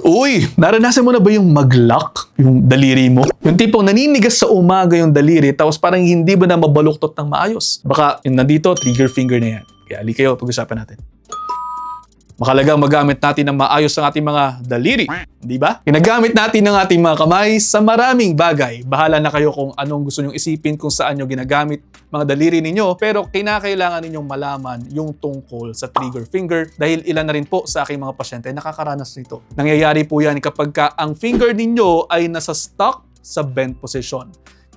Uy, naranasan mo na ba yung mag-lock yung daliri mo? Yung tipong naninigas sa umaga yung daliri tapos parang hindi ba na mabaluktot ng maayos? Baka yung nandito, trigger finger na yan. Kaya ali kayo, pag-usapan natin. Makalagang magamit natin ng maayos ang ating mga daliri, di ba? Ginagamit natin ng ating mga kamay sa maraming bagay. Bahala na kayo kung anong gusto nyong isipin kung saan nyo ginagamit mga daliri ninyo, pero kinakailangan ninyong malaman yung tungkol sa trigger finger dahil ilan na rin po sa aking mga pasyente nakakaranas nito. Nangyayari po yan kapag ang finger ninyo ay nasa stuck sa bent position.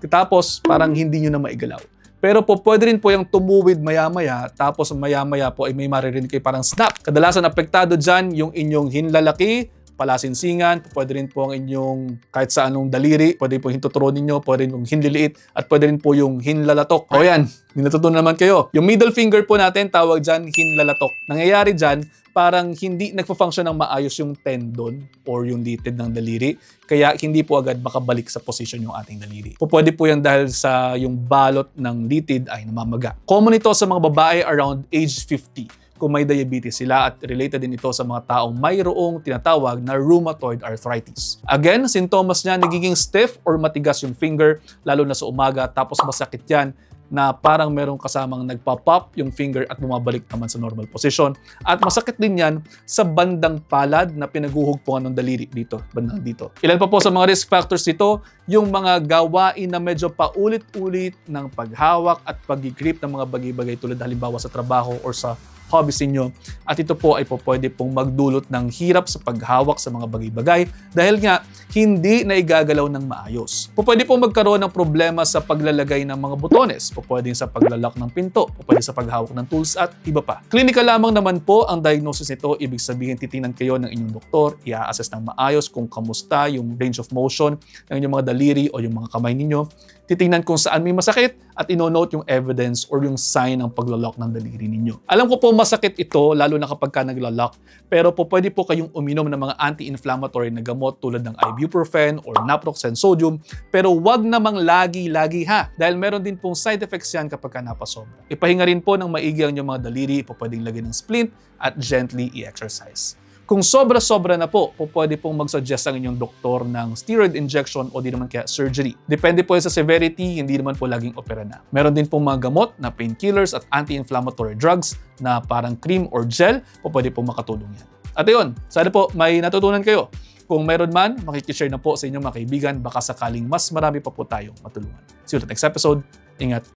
Tapos parang hindi nyo na maigalaw. Pero po, pwede rin po yung tumuwid maya-maya, tapos maya-maya po ay may maririnig kayo parang snap. Kadalasan apektado dyan yung inyong hinlalaki, palasinsingan, pwede rin po ang inyong kahit sa anong daliri, pwede po hintuturon ninyo, pwede rin yung hinliliit, at pwede rin po yung hinlalatok. O yan, natutunan naman kayo. Yung middle finger po natin, tawag dyan hinlalatok. Nangyayari dyan, parang hindi nagpa-function ng maayos yung tendon or yung litid ng daliri, kaya hindi po agad makabalik sa position yung ating daliri. Pwede po yan dahil sa yung balot ng litid ay namamaga. Common ito sa mga babae around age 50. Kung may diabetes sila at related din ito sa mga taong mayroong tinatawag na rheumatoid arthritis. Again, sintomas niya nagiging stiff or matigas yung finger lalo na sa umaga tapos masakit yan na parang merong kasamang nagpa-pop yung finger at bumabalik naman sa normal position. At masakit din yan sa bandang palad na pinaguhugpungan ng daliri dito, bandang dito. Ilan pa po sa mga risk factors nito, yung mga gawain na medyo paulit-ulit ng paghawak at pag-grip ng mga bagay-bagay tulad halimbawa sa trabaho or sa hobbies ninyo. At ito po ay pwede pong magdulot ng hirap sa paghawak sa mga bagay-bagay dahil nga hindi na igagalaw ng maayos. Pwede pong magkaroon ng problema sa paglalagay ng mga butones, pwede sa paglalak ng pinto, pwede sa paghawak ng tools at iba pa. Clinical lamang naman po ang diagnosis nito, ibig sabihin titingnan kayo ng inyong doktor, i-assess ng maayos kung kamusta yung range of motion ng inyong mga daliri o yung mga kamay ninyo. Titingnan kung saan may masakit at ino-note yung evidence or yung sign ng paglalak ng daliri ninyo. Alam ko po masakit ito lalo na kapag ka naglalak, pero pwede po kayong uminom ng mga anti-inflammatory na gamot tulad ng ibuprofen or naproxen sodium, pero wag namang lagi-lagi ha dahil meron din pong side effects yan kapag ka napasobra. Ipahinga rin po ng maigi ang inyong mga daliri, pwedeng lagyan ng splint at gently i-exercise. Kung sobra-sobra na po, pwede pong mag-suggest ang inyong doktor ng steroid injection o di naman kaya surgery. Depende po sa severity, hindi naman po laging opera na. Meron din pong mga gamot na painkillers at anti-inflammatory drugs na parang cream or gel, pwede pong makatulong yan. At ayun, sana po may natutunan kayo. Kung meron man, makikishare na po sa inyong mga kaibigan, baka sakaling mas marami pa po tayong matulungan. See you at the next episode. Ingat.